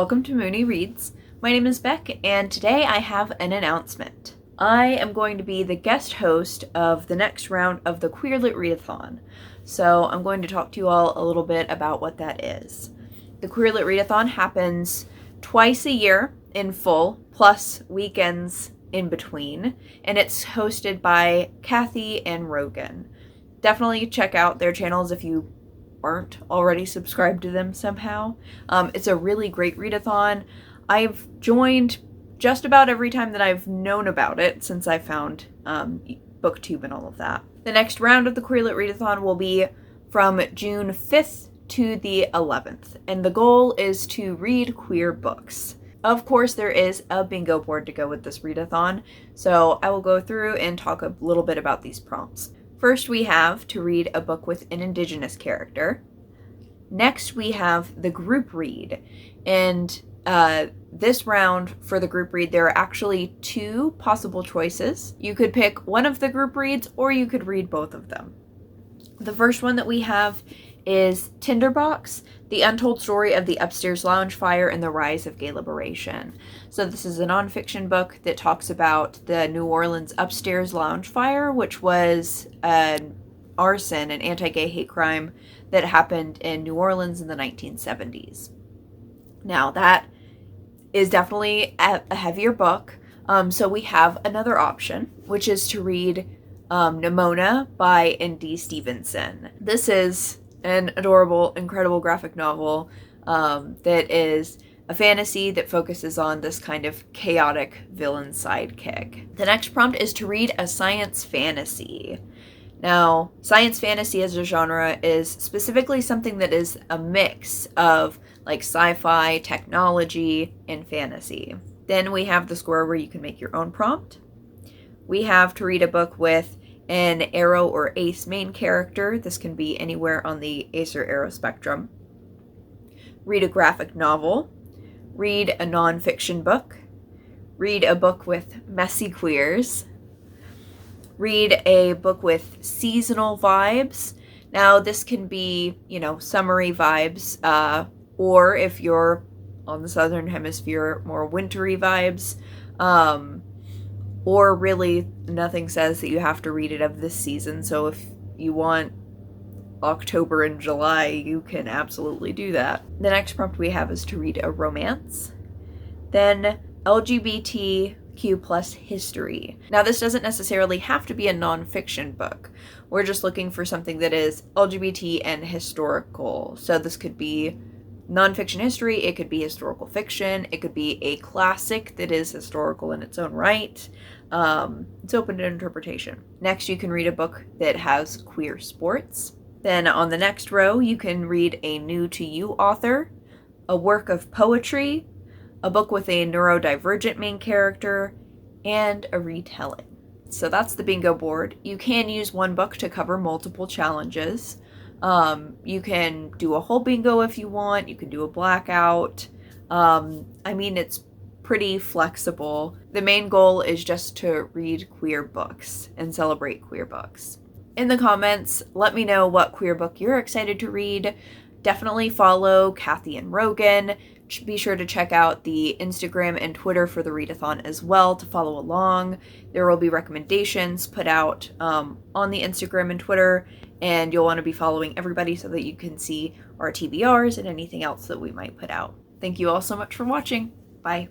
Welcome to Mooney Reads. My name is Beck, and today I have an announcement. I am going to be the guest host of the next round of the Queer Lit Readathon, so I'm going to talk to you all a little bit about what that is. The Queer Lit Readathon happens twice a year in full, plus weekends in between, and it's hosted by Kathy and Rogan. Definitely check out their channels if you aren't already subscribed to them somehow. It's a really great readathon. I've joined just about every time that I've known about it since I found BookTube and all of that. The next round of the Queer Lit Readathon will be from June 5th to the 11th, and the goal is to read queer books. Of course, there is a bingo board to go with this readathon, so I will go through and talk a little bit about these prompts. First, we have to read a book with an Indigenous character. Next, we have the group read. And this round for the group read, there are actually two possible choices. You could pick one of the group reads, or you could read both of them. The first one that we have is Tinderbox, The Untold Story of the Upstairs Lounge Fire and the Rise of Gay Liberation. So this is a nonfiction book that talks about the New Orleans Upstairs Lounge Fire, which was an arson, an anti-gay hate crime that happened in New Orleans in the 1970s. Now, that is definitely a heavier book, so we have another option, which is to read Nimona by N.D. Stevenson. This is an adorable, incredible graphic novel that is a fantasy that focuses on this kind of chaotic villain sidekick. The next prompt is to read a science fantasy. Now, science fantasy as a genre is specifically something that is a mix of like sci-fi, technology, and fantasy. Then we have the square where you can make your own prompt. We have to read a book with an arrow or ace main character. This can be anywhere on the ace or arrow spectrum. Read a graphic novel. Read a nonfiction book. Read a book with messy queers. Read a book with seasonal vibes. Now, this can be, summery vibes, or if you're on the southern hemisphere, more wintry vibes. Or really, nothing says that you have to read it of this season, so if you want October and July, you can absolutely do that. The next prompt we have is to read a romance. Then LGBTQ plus history. Now, this doesn't necessarily have to be a nonfiction book. We're just looking for something that is LGBT and historical. So this could be nonfiction history, it could be historical fiction, it could be a classic that is historical in its own right. It's open to interpretation. Next, you can read a book that has queer sports. Then on the next row, you can read a new to you author, a work of poetry, a book with a neurodivergent main character, and a retelling. So that's the bingo board. You can use one book to cover multiple challenges. You can do a whole bingo if you want. You can do a blackout. It's pretty flexible. The main goal is just to read queer books and celebrate queer books. In the comments, let me know what queer book you're excited to read. Definitely follow Kathy and Rogan. Be sure to check out the Instagram and Twitter for the readathon as well to follow along. There will be recommendations put out on the Instagram and Twitter, and you'll want to be following everybody so that you can see our TBRs and anything else that we might put out. Thank you all so much for watching. Bye.